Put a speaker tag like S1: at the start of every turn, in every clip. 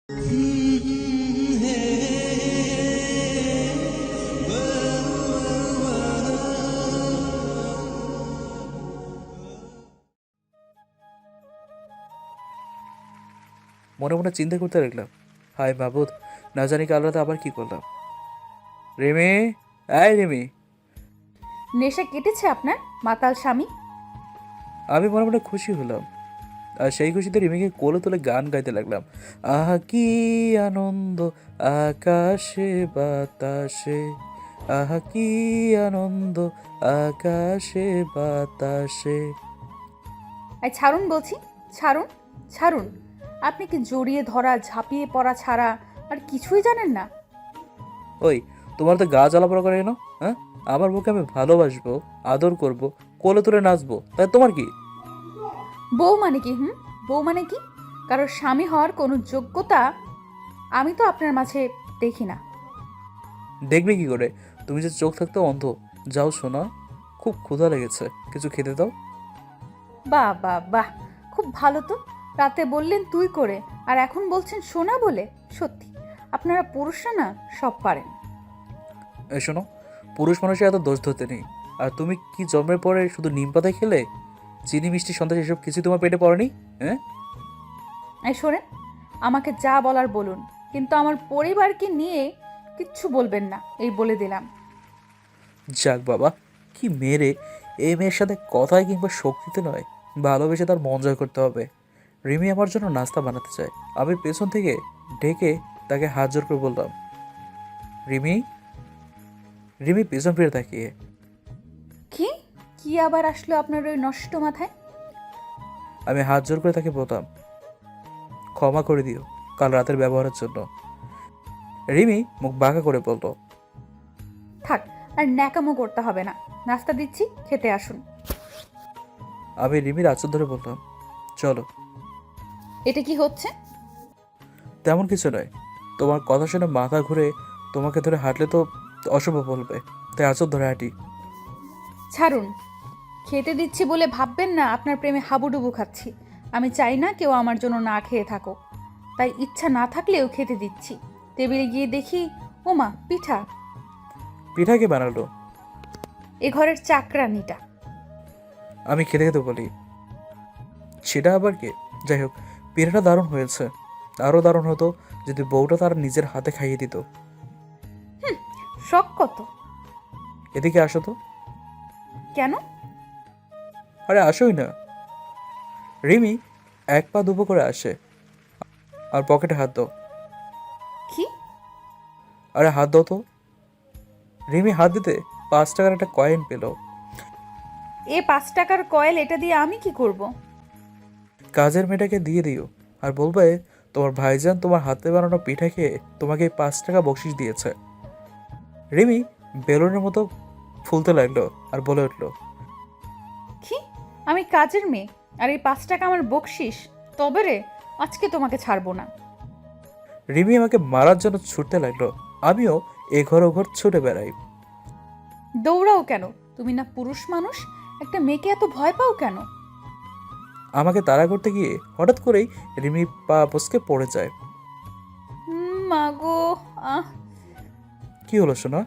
S1: মনে মনে চিন্তা করতে লাগলাম, হায় মাবুদ, না জানি কাল রাতে আবার কি করলাম। রিমি, আয় রিমি।
S2: নেশা কেটেছে আপনার মাতাল স্বামী?
S1: আমি মনে মনে খুশি হলাম, আর সেই খুশিতে রিমিকে কোলে তুলে গান গাইতে লাগলাম। আহা কি আনন্দ, আকাশে বাতাসে, আহা কি আনন্দ, আকাশে বাতাসে।
S2: এই ছাড়ুন বলছি, ছাড়ুন, ছাড়ুন। আপনি কি জড়িয়ে ধরা, ঝাঁপিয়ে পড়া ছাড়া আর কিছুই জানেন না?
S1: ওই, তোমার তো গা জ্বালাপড়া করে এনো, হ্যাঁ? আমার মুখে আমি ভালোবাসবো, আদর করব, কোলে তুলে নাচবো, তাই তোমার কি?
S2: বউ মানে কি? বউ মানে কি? কারোর স্বামী হওয়ার কোনো যোগ্যতা আমি তো আপনার মাঝে দেখি না।
S1: দেখবে কি করে? তুমি যে চোখ থাকতে অন্ধ। যাও শোনা, খুব ক্ষুধা লেগেছে, কিছু খেতে দাও।
S2: বাহ বাহ বাহ, খুব ভালো তো। রাতে বললেন তুই করে, আর এখন বলছেন সোনা বলে। সত্যি আপনারা পুরুষরা না সব পারেন।
S1: এই শোনো, পুরুষ মানুষের এত দোষ ধরতে নেই। আর তুমি কি জন্মের পরে শুধু নিম পাতায় খেলে? চিনি মিষ্টি সন্দেশ এসব কিছু তোমার পেটে পড়েনি? হ্যাঁ?
S2: এই শোনেন, আমাকে যা বলার বলুন, কিন্তু আমার পরিবারকে নিয়ে কিচ্ছু বলবেন না, এই বলে দিলাম।
S1: যাক বাবা, কি মেরে! এই মেয়ের সাথে কথায় কিংবা শক্তিতে নয়, ভালোবেসে তার মন জয় করতে হবে। রিমি আমার জন্য নাস্তা বানাতে চায়। আমি পেছন থেকে ডেকে তাকে হাত জোর করে বললাম, রিমি। রিমি পেছন ফিরে তাকিয়ে।
S2: কি কি আবার আসলো আপনার ওই নষ্ট মাথায়?
S1: আমি হাত জোর করে তাকে বললাম, ক্ষমা করে দিও কাল রাতের ব্যবহারের জন্য। রিমি মুখ বাঁকা করে বলল,
S2: থাক, আর ন্যাকামো করতে হবে না। নাস্তা দিচ্ছি, খেতে আসুন।
S1: আমি রিমির আঁচল ধরে বললাম, চলো।
S2: এটা কি হচ্ছে?
S1: তেমন কিছু নয়, তোমার কথা শুনে মাথা ঘুরে তোমাকে ধরে হাঁটলে তো অশুভ বলবে, তাই আঁচল ধরে হাঁটি।
S2: ছাড়ুন। খেতে দিচ্ছি বলে ভাববেন না আপনার প্রেমে হাবুডুবু খাচ্ছি। আমি চাই না কেউ আমার জন্য না খেয়ে থাকো, তাই ইচ্ছা না থাকলেও খেতে দিচ্ছি। টেবিলে গিয়ে দেখি, ওমা পিঠা।
S1: পিঠাকে বানালো?
S2: এ ঘরের চাকরানিটা।
S1: আমি খেতে খেতে বলি, সেটা আবার কে? যাই হোক, পিঠাটা দারুণ হয়েছে। আরও দারুণ হতো যদি বউটা তার নিজের হাতে খাইয়ে দিত।
S2: শখ কত?
S1: এদিকে আসো তো।
S2: কেন?
S1: আরে আসোই না। রিমি এক পা দুপো করে আসে, আর পকেটে হাত দাও।
S2: কি?
S1: আরে হাত দাও তো। রিমি হাত দিতে 5 টাকার একটা কয়েন পেল।
S2: এ 5 টাকার কয়েল, এটা দিয়ে আমি কি করব?
S1: কাজের মেয়েটাকে দিয়ে দিও, আর বলবে তোমার ভাইজান তোমার হাতে বানানো পিঠা খেয়ে তোমাকে এই 5 টাকা বকশিস দিয়েছে। রিমি বেলুনের মতো ফুলতে লাগলো আর বলে উঠলো,
S2: কি? আমি কাজের মেয়ে, আর এই 5 টাকা আমার বকশিস? তবে রে, আজকে তোমাকে ছাড়বো না।
S1: রিমি আমাকে মারার জন্য ছুটতে লাগলো। আমিও এ ঘর ও ঘর ছুটে বেড়াই।
S2: দৌড়াও কেন? তুমি না পুরুষ মানুষ, একটা মেয়েকে এত ভয় পাও কেন?
S1: আমাকে তাড়া করতে গিয়ে হঠাৎ করেই রিমি পা পসকে পড়ে যায়।
S2: মা গো, আহ।
S1: কি হলো সোনা,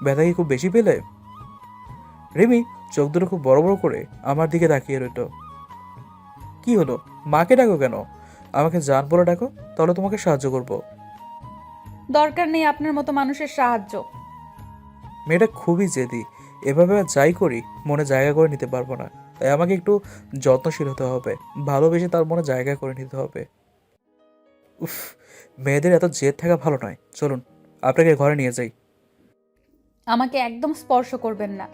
S1: ব্যথা কি খুব বেশি পেলে? রিমি চোখ দুটো খুব বড় বড় করে আমার দিকে তাকিয়ে রইল। কি হলো, মাকে ডাকো কেন? আমাকে জান বলে ডাকো, তাহলে তোমাকে সাহায্য করব।
S2: দরকার নেই আপনার মতো মানুষের সাহায্য।
S1: মেয়েটা খুবই জেদি, এভাবে আর যাই করি মনে জায়গা করে নিতে পারবো না। তাই আমাকে একটু যত্নশীল হতে হবে, ভালোবেসে তার মনে জায়গা করে নিতে হবে। উফ, মেয়েদের এত জেদ থাকা ভালো নয়। চলুন আপনাকে ঘরে নিয়ে যাই।
S2: আমাকে একদম স্পর্শ করবেন না,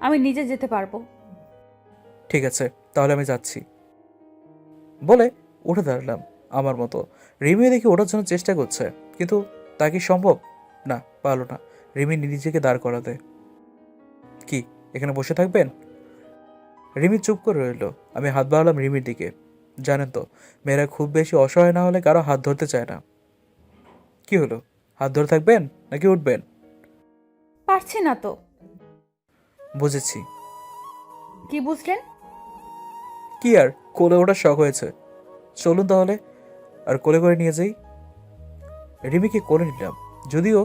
S2: আমি নিজে যেতে পারবো।
S1: ঠিক আছে, তাহলে আমি যাচ্ছি বলে উঠে দাঁড়ালাম। আমার মতো রিমিও দেখি ওঠার জন্য চেষ্টা করছে, কিন্তু তা কি সম্ভব? না, পারল না রিমি নিজেকে দাঁড় করাতে। কি, এখানে বসে থাকবেন? রিমি চুপ করে রইল। আমি হাত বাড়ালাম রিমির দিকে। জানেন তো, মেয়েরা খুব বেশি অসহায় না হলে কারো হাত ধরতে চায় না। কি হলো, হাত ধরে থাকবেন নাকি উঠবেন?
S2: পারছি না তো।
S1: বুঝেছি।
S2: কি বুঝলেন?
S1: কি আর, কোলে ওঠার শখ হয়েছে। চলুন তাহলে, আর কোলে করে নিয়ে যাই। রিমিকে কোলে নিলাম, যদিও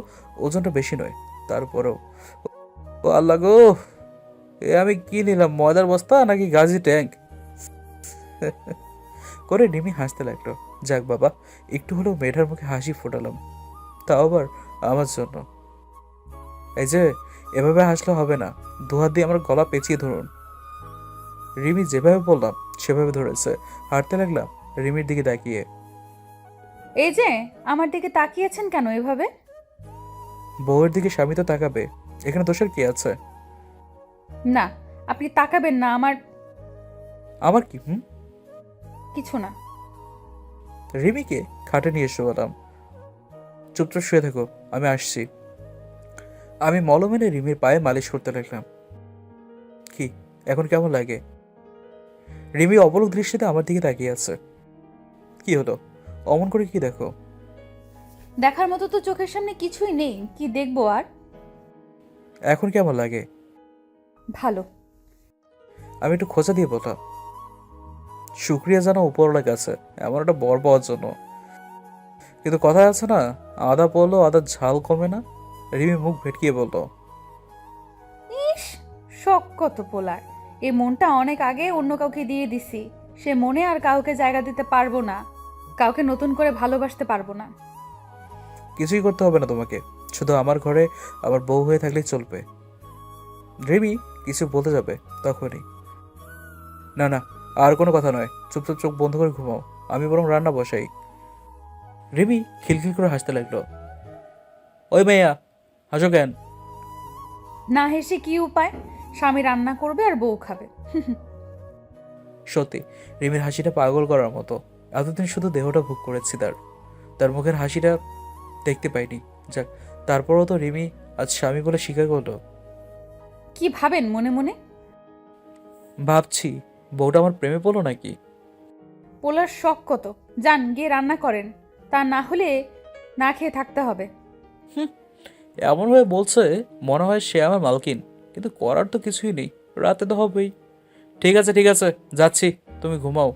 S1: ওজনটা বেশি নয়, তারপরেও ও আল্লাহ গো, এ আমি কি নিলাম, ময়দার বস্তা নাকি গাজি ট্যাঙ্ক করে রিমি হাসতে লাগলো। যাক বাবা, একটু হলেও মেয়েটার মুখে হাসি ফোটালাম, তাও আবার আমার জন্য। এই যে, এভাবে হাসলে হবে না, দুহাত দিয়ে আমার গলা পেঁচিয়ে ধরুন। রিমি যেভাবে বললাম সেভাবে ধরেছে। হাঁটতে লাগলাম রিমির দিকে তাকিয়ে।
S2: এই যে, আমার দিকে তাকিয়েছেন কেন এভাবে?
S1: বউয়ের দিকে স্বামী তো তাকাবে, এখানে দোষের কি আছে?
S2: না, আপনি তাকাবেন না।
S1: আমার কি?
S2: কিছু না।
S1: রিমিকে খাটে নিয়ে শোয়ালাম। চুপচাপ শুয়ে থাকো, আমি আসছি। আমি মলম এনে রিমির পায়ে মালিশ করতে লাগলাম। কি, এখন কেমন লাগে? রিমি অপলক দৃষ্টিতে আমার দিকে তাকিয়ে আছে। কি হলো, অমন করে কি দেখো?
S2: দেখার মতো তো চোখের সামনে কিছুই নেই, কি দেখবো আর?
S1: এখন কেমন লাগে?
S2: ভালো।
S1: আমি একটু খোঁচা দিয়ে বললাম। শুক্রিয়া জানো উপরওয়ালার কাছে এমন একটা বর পাওয়ার জন্য। কিন্তু কথা আছে না, আদা পড়লো আদা ঝাল কমে না। রিমি মুখ ভেটকিয়ে বলল।
S2: ইস, শখ কত পোলার! এই মনটা অনেক আগে অন্য কাউকে দিয়ে দিছি। সে মনে আর কাউকে জায়গা দিতে পারবো না, কাউকে নতুন করে ভালোবাসতে পারবো না।
S1: কিছুই করতে হবে না তোমাকে, শুধু আমার ঘরে আমার বউ হয়ে থাকলেই চলবে। রিমি কিছু বলতে যাবে তখনই, না না, আর কোনো কথা নয়, চুপচাপ চোখ বন্ধ করে ঘুমাও, আমি বরং রান্না বসাই। রিমি খিলখিল করে হাসতে লাগলো। ওই মেয়া, হাসো কেন?
S2: না হেসে কি উপায়? স্বামী রান্না করবে আর বউ খাবে।
S1: সত্যি রিমির হাসিটা পাগল করার মতো। এতদিন শুধু দেহটা ভোগ করেছি তার, তার মুখের হাসিটা দেখতে পাইনি। যাক, তারপরও তো রিমি আজ স্বামী বলে স্বীকার করলো।
S2: কি ভাবেন মনে মনে?
S1: ভাবছি বউটা আমার প্রেমে পড়লো নাকি।
S2: পোলার শখ কত! যান গিয়ে রান্না করেন, তা না হলে না খেয়ে থাকতে হবে।
S1: এমনভাবে বলছে মনে হয় সে আমার মালকিন, কিন্তু করার তো কিছুই নেই, রাতে তো হবেই। ঠিক আছে ঠিক আছে, যাচ্ছি, তুমি ঘুমাও।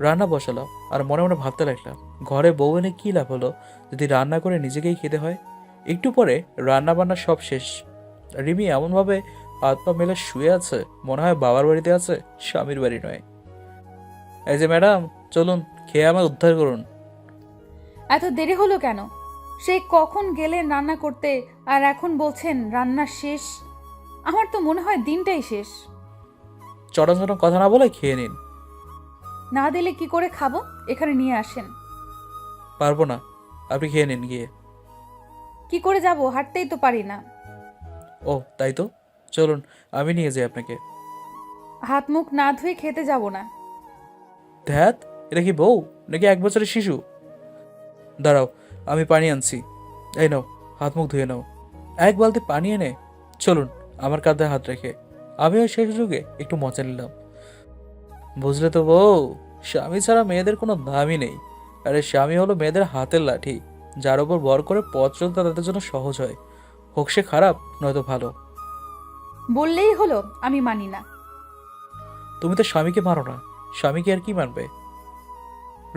S1: রান্না বসালাম আর মনে মনে ভাবতে লাগলাম, ঘরে বউ এনে কী লাভ হলো যদি রান্না করে নিজেকেই খেতে হয়। একটু পরে রান্না বান্না সব শেষ। রিমি এমনভাবে হাত পা মেলে শুয়ে আছে, মনে হয় বাবার বাড়িতে আছে, স্বামীর বাড়ি নয়। এই যে ম্যাডাম, চলুন খেয়ে আমায় উদ্ধার করুন।
S2: এত দেরি হলো কেন? সেই কখন গেলেন রান্না করতে, আর এখন বলছেন রান্না শেষ? আমার তো মনে হয় দিনটাই শেষ।
S1: চটন চটন কথা না বলে খেয়ে নিন।
S2: না দিলে কি করে খাবো? এখানে নিয়ে আসেন।
S1: পারবো না, আপনি খেয়ে নিন গিয়ে।
S2: কি করে যাব? হাঁটতেই তো পারি না।
S1: ও তাই তো, চলুন আমি নিয়ে যাই আপনাকে।
S2: হাত মুখ না ধুয়ে খেতে যাব না।
S1: ধ্যাত, এটা কি বউ নাকি 1 বছরের শিশু? দাঁড়াও, আমি পানি আনছি। এই নাও, হাত মুখ ধুয়ে নাও। এক বালতি পানি এনে চলুন আমার কাঁধে হাত রেখে আমিও শেষ যুগে একটু মজা নিলাম। বুঝলে তো বউ, স্বামী ছাড়া মেয়েদের কোনো দামই নেই। আরে স্বামী হলো মেয়েদের হাতের লাঠি, যার ওপর ভর করে পথ চলতে তাদের জন্য সহজ হয়, হোক সে খারাপ নয়তো ভালো।
S2: বললেই হলো, আমি মানি না।
S1: তুমি তো স্বামীকে মারো না, স্বামীকে আর কি মানবে?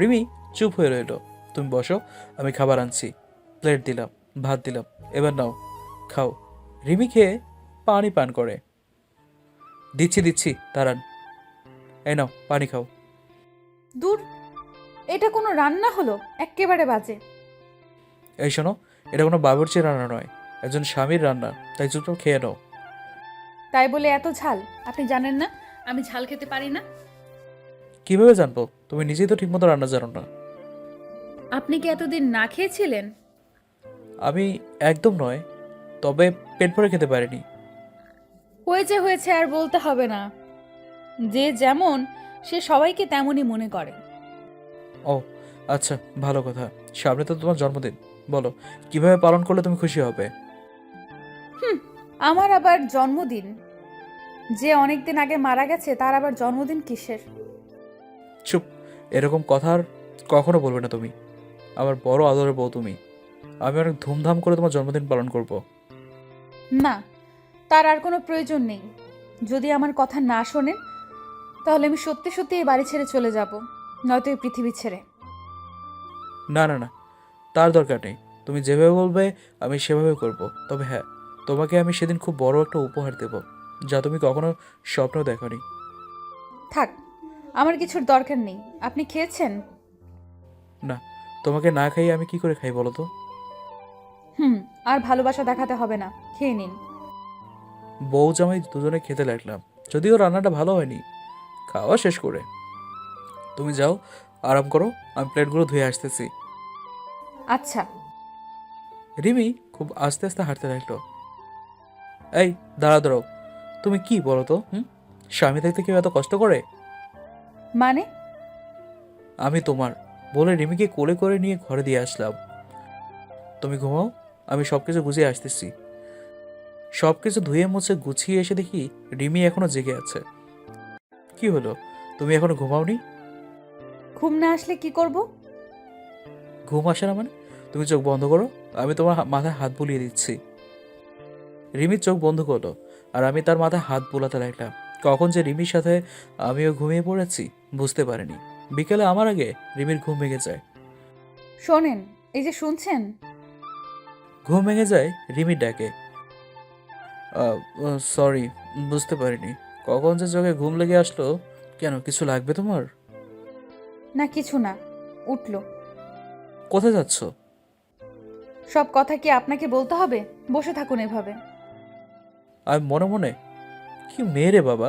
S1: রিমি চুপ হয়ে রইল। তুমি বসো, আমি খাবার আনছি। প্লেট দিলাম, ভাত দিলাম, এবার নাও খাও। রিমি খেয়ে পানি পান করে। দিচ্ছি দিচ্ছি, দাঁড়ান। এই নাও পানি খাও।
S2: দূর, এটা কোনো রান্না হলো? এক্কেবারে বাজে।
S1: এই শোনো, এটা কোনো বাবুর্চির রান্না নয়, একজন স্বামীর রান্না, তাই চুপচাপ খেয়ে নাও।
S2: তাই বলে এত ঝাল? আপনি জানেন না আমি ঝাল খেতে পারি না?
S1: কিভাবে জানবো? তুমি নিজেই তো ঠিকমতো রান্না জানো না।
S2: আপনি কি এতদিন না খেয়েছিলেন?
S1: আমি একদম নয়, তবে পেট ভরে খেতে পারিনি।
S2: হয়েছে হয়েছে, আর বলতে হবে না। যে যেমন, সে সবাইকে তেমনই মনে করে।
S1: ও আচ্ছা, ভালো কথা। সামনে তো তোমার জন্মদিন, বলো কিভাবে পালন করলে তুমি খুশি হবে?
S2: আমার আবার জন্মদিন? যে অনেকদিন আগে মারা গেছে তার আবার জন্মদিন কিসের?
S1: চুপ, এরকম কথা আর কখনো বলবে না তুমি। আমার বড় আদরের বউ তুমি। আমি অনেক ধুমধাম করে তোমার জন্মদিন পালন করব।
S2: না, তার আর কোনো প্রয়োজন নেই। যদি আমার কথা না শোনেন, তাহলে আমি সত্যি সত্যি এই বাড়ি ছেড়ে চলে যাব, নয়তো এই পৃথিবী ছেড়ে।
S1: না না না, তার দরকার নেই। তুমি যেভাবে বলবে আমি সেভাবে করব। তবে হ্যাঁ, তোমাকে আমি সেদিন খুব বড় একটা উপহার দেব, যা তুমি কখনো স্বপ্নেও দেখোনি।
S2: থাক, আমার কিছুর দরকার নেই। আপনি খেয়েছেন?
S1: না, তোমাকে না খাইয়ে আমি কি করে খাই বলো তো?
S2: হুম, আর ভালোবাসা দেখাতে হবে না, খেয়ে নিন।
S1: বউ জামাই দুজনে খেতে লাগলাম, যদিও রান্নাটা ভালো হয়নি। খাওয়া শেষ করে তুমি যাও, আরাম করো, আমি প্লেটগুলো ধুয়ে আসতেছি।
S2: আচ্ছা।
S1: রিমি খুব আস্তে আস্তে হাঁটতে লাগলো। এই, দাঁড়া দাঁড়াও, তুমি কি বলো তো? স্বামী থাকতে কেউ এত কষ্ট করে?
S2: মানে?
S1: আমি তোমার বলে রিমিকে কোলে করে নিয়ে ঘরে দিয়ে আসলাম। তুমি ঘুমাও, আমি সবকিছু গুছিয়ে আসতেছি। সবকিছু ধুয়ে মুছে গুছিয়ে এসে দেখি রিমি এখনো জেগে আছে। কি হলো, তুমি এখনো ঘুমাওনি?
S2: ঘুম না আসলে কি করব?
S1: ঘুম আসে না মানে? তুমি চোখ বন্ধ করো, আমি তোমার মাথায় হাত বুলিয়ে দিচ্ছি। রিমির চোখ বন্ধ করলো, আর আমি তার মাথায় হাত বুলাতে লাগলাম। কখন যে রিমির সাথে আমিও ঘুমিয়ে পড়েছি বুঝতে পারিনি। বিকেলে আমার আগে রিমির ঘুম ভেঙে যায়।
S2: শোনেন, এই যে শুনছেন?
S1: ঘুম ভেঙে যায় রিমির ডাকে। সরি, বুঝতে পারিনি। কখন যে চোখে ঘুম লেগে আসলো। কেন, কিছু লাগবে তোমার?
S2: না কিছু না, উঠলো।
S1: কোথায় যাচ্ছ?
S2: সব কথা কি আপনাকে বলতে হবে? বসে থাকুন এভাবে।
S1: আমি মনে মনে, কি মেয়ে রে বাবা,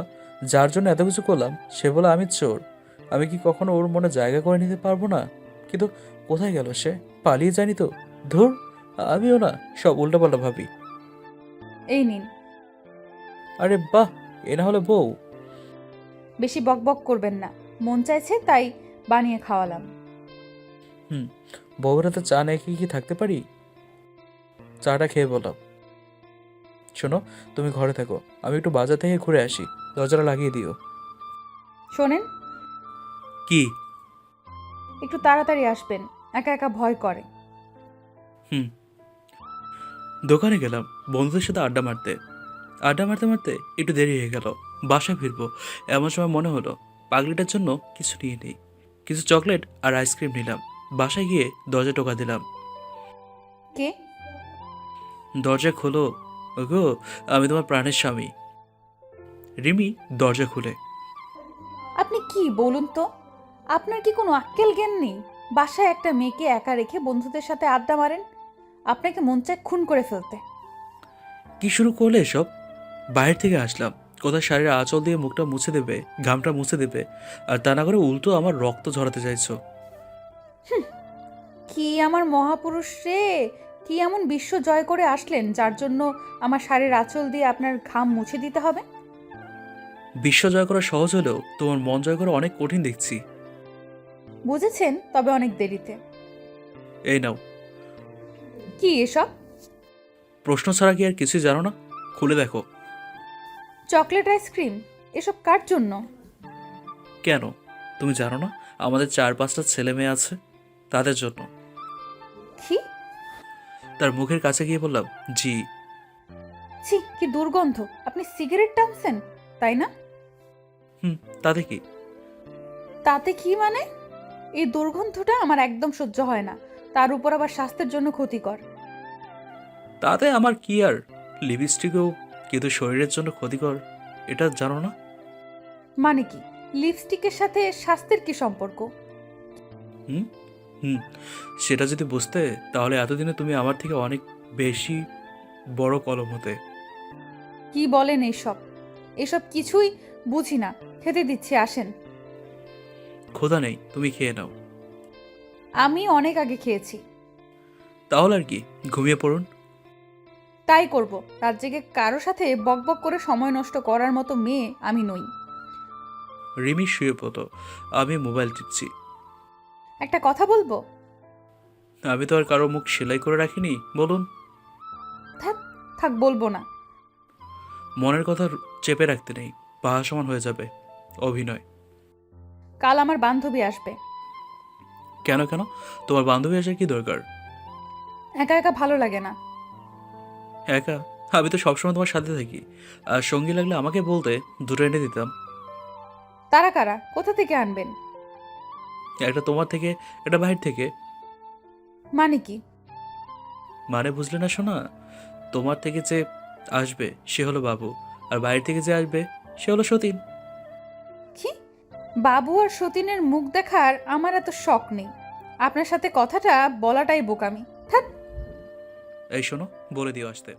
S1: যার জন্য এত কিছু করলাম সে বলে আমি চোর। আমি কি কখনো ওর মনে জায়গা করে নিতে পারবো না? কিন্তু কোথায় গেল সে? পালিয়ে যায়নি তো? ধুর, আমিও না সব উল্টাপাল্টা ভাবি।
S2: এই নিন।
S1: আরে বাহ, এ না হলে বউ?
S2: বেশি বকবক করবেন না, মন চাইছে তাই বানিয়ে খাওয়ালাম।
S1: হুম, বউরা তো চা নেই কি থাকতে পারি? চাটা খেয়ে বললাম। শোনো, তুমি ঘরে থাকো, আমি একটু বাজার থেকে ঘুরে আসি। দরজাটা লাগিয়ে দিও।
S2: শোনেন,
S1: কি?
S2: একটু তাড়াতাড়ি আসবেন, একা একা ভয় করে।
S1: হুম। দোকানে গেলাম বন্ধুদের সাথে আড্ডা মারতে। আড্ডা মারতে মারতে একটু দেরি হয়ে গেল। বাসায় ফিরবো এমন সময় মনে হলো পাগলিটার জন্য কিছু নিয়ে নেই। কিছু চকলেট আর আইসক্রিম নিলাম। বাসায় গিয়ে দরজা টোকা দিলাম।
S2: কে?
S1: দরজা খোলো। ওগো, আমি তোমার প্রাণের স্বামী। রিমি দরজা খুলে।
S2: আপনি কি বলুন তো, আপনার কি কোনো আক্কেল জ্ঞান নেই? বাসায় একটা মেয়েকে একা রেখে বন্ধুদের সাথে আড্ডা মারেন? আপনাকে মন চায় খুন করে ফেলতে।
S1: কি শুরু করলে এসব? বাইরে থেকে আসলাম, কোথায় শাড়ির আঁচল দিয়ে মুখটা মুছে দেবে, ঘামটা মুছে দেবে, আর তা না করে উল্টো আমার রক্ত ঝরাতে চাইছো।
S2: কি আমার মহাপুরুষ রে! কি এমন বিশ্ব জয় করে আসলেন যার জন্য আমার শাড়ির আঁচল দিয়ে আপনার ঘাম মুছে দিতে হবে?
S1: বিশ্ব জয় করা সহজ হলেও তোমার মন জয় করা অনেক কঠিন দেখছি।
S2: বুঝেছেন, তবে অনেক দেরিতে।
S1: এই নাও।
S2: কি এসব?
S1: প্রশ্ন ছাড়া কি আর কিছুই জানো না? খুলে দেখো।
S2: Chocolate ice cream? এসব কার জন্য?
S1: কেন, তুমি জানো না আমাদের 4-5টা ছেলে মেয়ে আছে? তাদের জন্য।
S2: কি?
S1: তার মুখের কাছে গিয়ে বললাম, জি।
S2: ছি, কি দুর্গন্ধ! আপনি সিগারেট টানছেন, তাই না?
S1: হুম, তাতে কি?
S2: তাতে কি মানে? এই দুর্গন্ধটা আমার একদম সহ্য হয় না, তার উপর আবার স্বাস্থ্যের জন্য ক্ষতিকর।
S1: তাতে আমার কি আর, লিপস্টিকও কিন্তু শরীরের জন্য ক্ষতিকর, এটা জানো না?
S2: মানে কি? লিপস্টিকের সাথে স্বাস্থ্যের কি সম্পর্ক?
S1: হুম হুম সেটা যদি বুঝতে, তাহলে এতদিনে তুমি আমার থেকে অনেক বেশি বড় কলম হতে।
S2: কি বলেন এইসব? এসব কিছুই বুঝি না। খেতে দিচ্ছি, আসেন।
S1: ক্ষুধা নেই, তুমি খেয়ে নাও।
S2: আমি অনেক আগে খেয়েছি।
S1: তাহলে আর কি, ঘুমিয়ে পড়ুন।
S2: তাই করব। রাত জেগে কারো সাথে বকবক করে সময় নষ্ট করার মতো মেয়ে আমি নই।
S1: রিমি শুয়ে পড়ো, আমি মোবাইল টিপছি।
S2: একটা কথা বলবো?
S1: আমি তো আর কারো মুখ সেলাই করে রাখিনি, বলুন।
S2: থাক থাক, বলবো না।
S1: মনের কথা চেপে রাখতে নেই, পাহা সমান হয়ে যাবে। অভিনয়।
S2: কাল আমার বান্ধবী আসবে।
S1: কেন কেন, তোমার বান্ধবী আসার কি দরকার?
S2: একা একা ভালো লাগে না।
S1: একা? আমি তো সবসময় তোমার সাথে থাকি, আর সঙ্গী লাগলে আমাকে বলতে, দুটো এনে দিতাম।
S2: তারা কারা? কোথা থেকে আনবেন?
S1: একটা তোমার থেকে, একটা বাহির থেকে।
S2: মানে কি?
S1: মানে বুঝলে না শোনা? তোমার থেকে যে আসবে সে হলো বাবু, আর বাইরে থেকে যে আসবে সে হলো সতীন।
S2: কি? বাবু আর সতীনের মুখ দেখার আমার এত শখ নেই। আপনার সাথে কথাটা বলাটাই বোকামি। ধ্যাৎ।
S1: এই শোনো, বলে দিও আসতে।